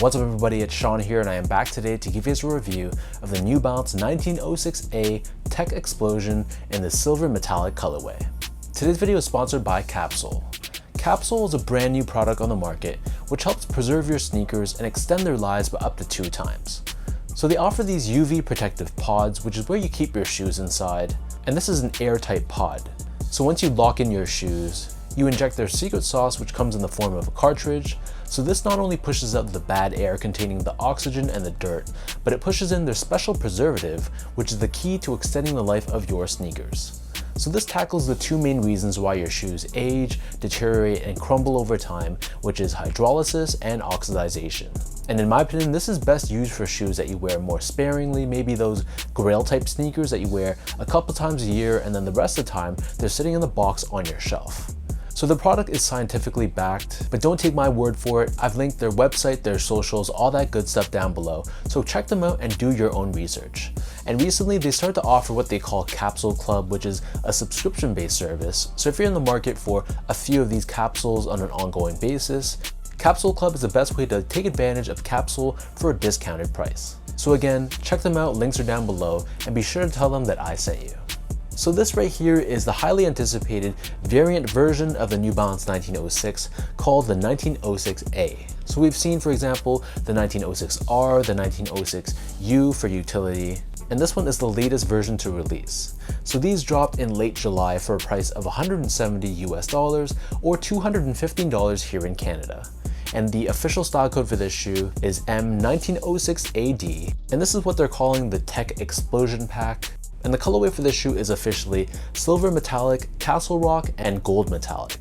What's up everybody, it's Sean here and I am back today to give you a review of the New Balance 1906A Tech Explosion in the silver metallic colorway. Today's video is sponsored by Capsule. Capsule is a brand new product on the market which helps preserve your sneakers and extend their lives by up to 2 times. So they offer these UV protective pods, which is where you keep your shoes inside, and this is an airtight pod. So once you lock in your shoes, you inject their secret sauce, which comes in the form of a cartridge. So this not only pushes out the bad air containing the oxygen and the dirt, but it pushes in their special preservative, which is the key to extending the life of your sneakers. So this tackles the 2 main reasons why your shoes age, deteriorate, and crumble over time, which is hydrolysis and oxidization. And in my opinion, this is best used for shoes that you wear more sparingly, maybe those grail type sneakers that you wear a couple times a year and then the rest of the time they're sitting in the box on your shelf. So the product is scientifically backed, but don't take my word for it. I've linked their website, their socials, all that good stuff down below. So check them out and do your own research. And recently they started to offer what they call Capsule Club, which is a subscription-based service. So if you're in the market for a few of these capsules on an ongoing basis, Capsule Club is the best way to take advantage of Capsule for a discounted price. So again, check them out, links are down below, and be sure to tell them that I sent you. So this right here is the highly anticipated variant version of the New Balance 1906 called the 1906A. So we've seen, for example, the 1906R, the 1906U for utility, and this one is the latest version to release. So these dropped in late July for a price of $170 US or $215 here in Canada. And the official style code for this shoe is M1906AD, and this is what they're calling the Tech Explosion Pack. And the colorway for this shoe is officially silver metallic, castle rock, and gold metallic.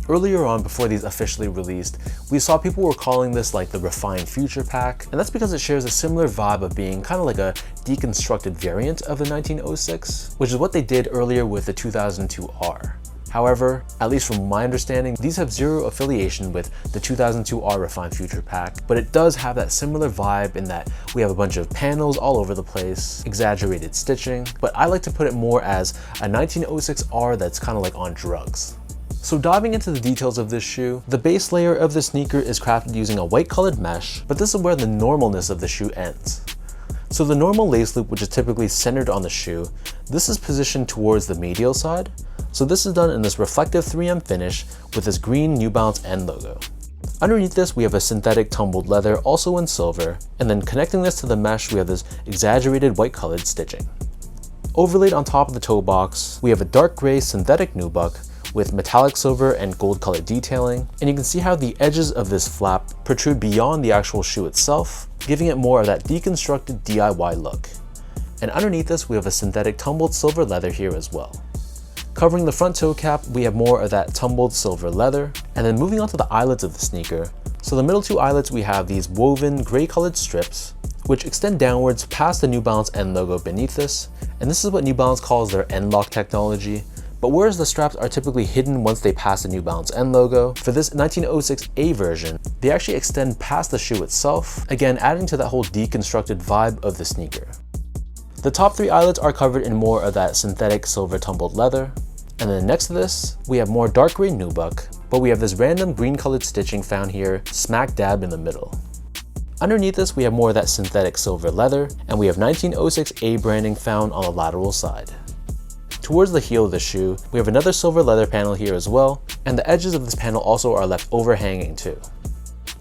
Earlier on, before these officially released, we saw people were calling this like the refined future pack, and that's because it shares a similar vibe of being kind of like a deconstructed variant of the 1906, which is what they did earlier with the 2002R. However, at least from my understanding, these have zero affiliation with the 2002R Refined Future Pack, but it does have that similar vibe in that we have a bunch of panels all over the place, exaggerated stitching, but I like to put it more as a 1906R that's kind of like on drugs. So diving into the details of this shoe, the base layer of the sneaker is crafted using a white colored mesh, but this is where the normalness of the shoe ends. So the normal lace loop, which is typically centered on the shoe, this is positioned towards the medial side. So this is done in this reflective 3M finish with this green New Balance N logo. Underneath this, we have a synthetic tumbled leather, also in silver, and then connecting this to the mesh, we have this exaggerated white colored stitching. Overlaid on top of the toe box, we have a dark gray synthetic nubuck with metallic silver and gold colored detailing, and you can see how the edges of this flap protrude beyond the actual shoe itself, giving it more of that deconstructed DIY look. And underneath this, we have a synthetic tumbled silver leather here as well. Covering the front toe cap, we have more of that tumbled silver leather, and then moving on to the eyelets of the sneaker. So the middle 2 eyelets, we have these woven gray colored strips, which extend downwards past the New Balance N logo beneath this, and this is what New Balance calls their N-lock technology. But whereas the straps are typically hidden once they pass the New Balance N logo, for this 1906A version, they actually extend past the shoe itself, again adding to that whole deconstructed vibe of the sneaker. The top 3 eyelets are covered in more of that synthetic silver tumbled leather, and then next to this, we have more dark gray nubuck, but we have this random green colored stitching found here, smack dab in the middle. Underneath this, we have more of that synthetic silver leather, and we have 1906A branding found on the lateral side. Towards the heel of the shoe, we have another silver leather panel here as well, and the edges of this panel also are left overhanging too.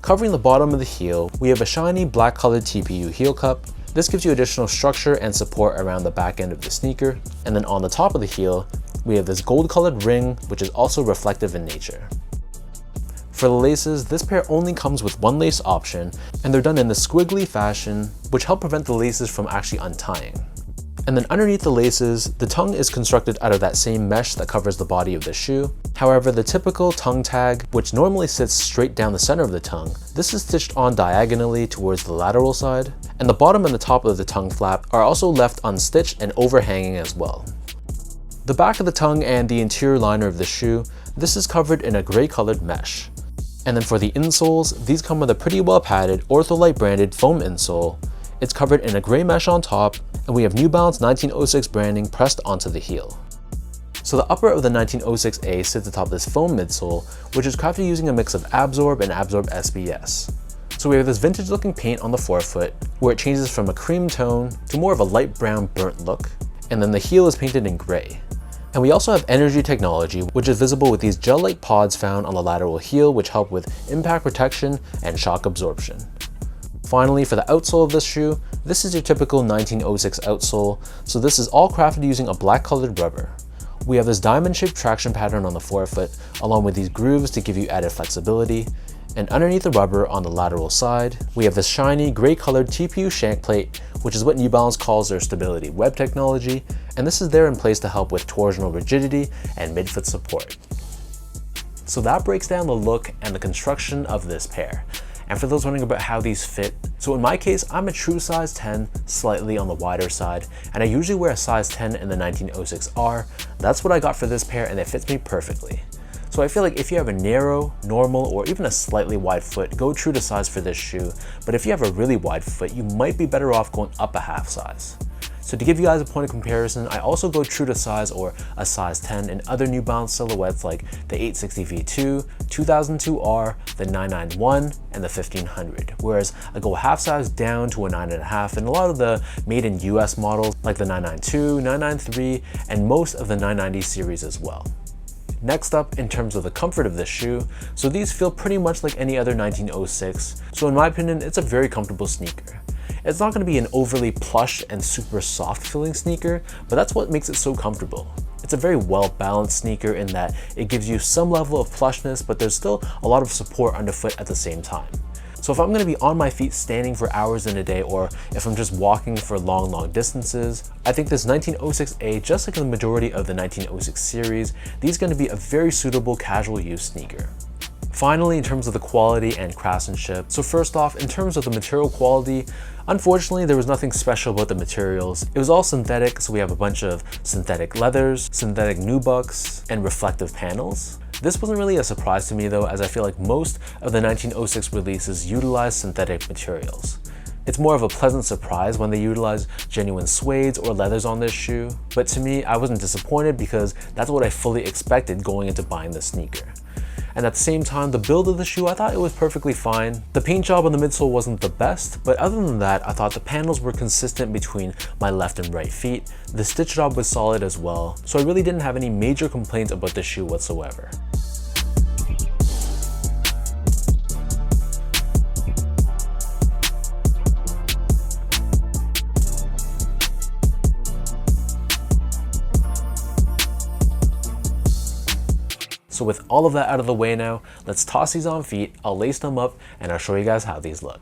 Covering the bottom of the heel, we have a shiny black colored TPU heel cup. This gives you additional structure and support around the back end of the sneaker, and then on the top of the heel, we have this gold colored ring, which is also reflective in nature. For the laces, this pair only comes with 1 lace option, and they're done in the squiggly fashion, which help prevent the laces from actually untying. And then underneath the laces, the tongue is constructed out of that same mesh that covers the body of the shoe. However, the typical tongue tag, which normally sits straight down the center of the tongue, this is stitched on diagonally towards the lateral side, and the bottom and the top of the tongue flap are also left unstitched and overhanging as well. The back of the tongue and the interior liner of the shoe, this is covered in a gray colored mesh. And then for the insoles, these come with a pretty well padded Ortholite branded foam insole. It's covered in a gray mesh on top, and we have New Balance 1906 branding pressed onto the heel. So the upper of the 1906A sits atop this foam midsole, which is crafted using a mix of Absorb and Absorb SBS. So we have this vintage looking paint on the forefoot where it changes from a cream tone to more of a light brown burnt look. And then the heel is painted in gray. And we also have energy technology, which is visible with these gel-like pods found on the lateral heel, which help with impact protection and shock absorption. Finally, for the outsole of this shoe, this is your typical 1906 outsole. So this is all crafted using a black colored rubber. We have this diamond-shaped traction pattern on the forefoot, along with these grooves to give you added flexibility. And underneath the rubber on the lateral side, we have this shiny gray-colored TPU shank plate, which is what New Balance calls their stability web technology, and this is there in place to help with torsional rigidity and midfoot support. So that breaks down the look and the construction of this pair. And for those wondering about how these fit, so in my case, I'm a true size 10, slightly on the wider side, and I usually wear a size 10 in the 1906R. That's what I got for this pair, and it fits me perfectly. So I feel like if you have a narrow, normal, or even a slightly wide foot, go true to size for this shoe. But if you have a really wide foot, you might be better off going up a half size. So to give you guys a point of comparison, I also go true to size or a size 10 in other New Balance silhouettes like the 860 V2, 2002R, the 991, and the 1500. Whereas I go half size down to a 9.5 in a lot of the made in US models like the 992, 993, and most of the 990 series as well. Next up, in terms of the comfort of this shoe, so these feel pretty much like any other 1906. So in my opinion, it's a very comfortable sneaker. It's not going to be an overly plush and super soft feeling sneaker, but that's what makes it so comfortable. It's a very well balanced sneaker in that it gives you some level of plushness, but there's still a lot of support underfoot at the same time. So if I'm going to be on my feet standing for hours in a day, or if I'm just walking for long distances, I think this 1906A, just like the majority of the 1906 series, these are going to be a very suitable casual use sneaker. Finally, in terms of the quality and craftsmanship, so first off, in terms of the material quality, unfortunately there was nothing special about the materials. It was all synthetic, so we have a bunch of synthetic leathers, synthetic nubucks, and reflective panels. This wasn't really a surprise to me though, as I feel like most of the 1906 releases utilize synthetic materials. It's more of a pleasant surprise when they utilize genuine suedes or leathers on this shoe, but to me, I wasn't disappointed because that's what I fully expected going into buying this sneaker. And at the same time, the build of the shoe, I thought it was perfectly fine. The paint job on the midsole wasn't the best, but other than that, I thought the panels were consistent between my left and right feet. The stitch job was solid as well, so I really didn't have any major complaints about the shoe whatsoever. So with all of that out of the way now, let's toss these on feet, I'll lace them up, and I'll show you guys how these look.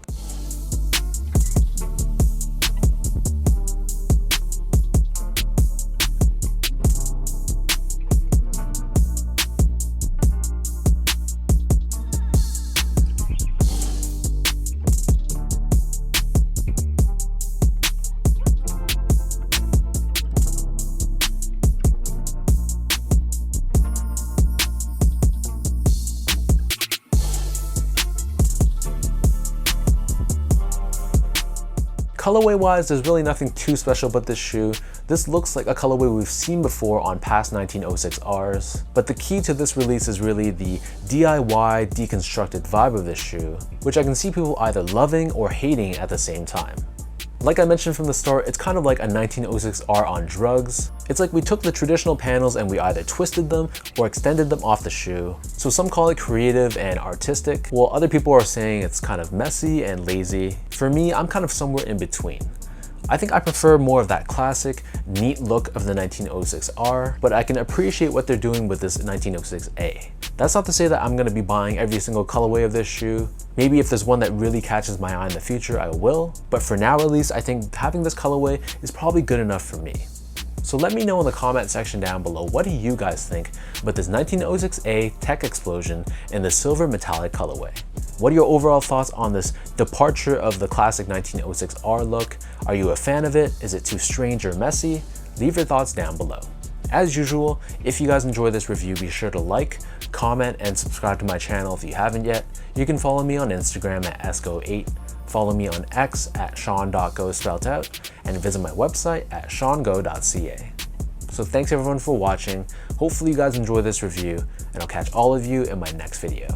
Colorway wise, there's really nothing too special about this shoe. This looks like a colorway we've seen before on past 1906Rs, but the key to this release is really the DIY deconstructed vibe of this shoe, which I can see people either loving or hating at the same time. Like I mentioned from the start, it's kind of like a 1906R on drugs. It's like we took the traditional panels and we either twisted them or extended them off the shoe. So some call it creative and artistic, while other people are saying it's kind of messy and lazy. For me, I'm kind of somewhere in between. I think I prefer more of that classic, neat look of the 1906R, but I can appreciate what they're doing with this 1906A. That's not to say that I'm going to be buying every single colorway of this shoe. Maybe if there's one that really catches my eye in the future, I will. But for now at least, I think having this colorway is probably good enough for me. So let me know in the comment section down below, what do you guys think about this 1906A Tech Explosion in the silver metallic colorway? What are your overall thoughts on this departure of the classic 1906R look? Are you a fan of it? Is it too strange or messy? Leave your thoughts down below. As usual, if you guys enjoy this review, be sure to like, comment, and subscribe to my channel if you haven't yet. You can follow me on Instagram at esco8, follow me on X at sean.go spelled out, and visit my website at seango.ca. So thanks everyone for watching. Hopefully you guys enjoy this review, and I'll catch all of you in my next video.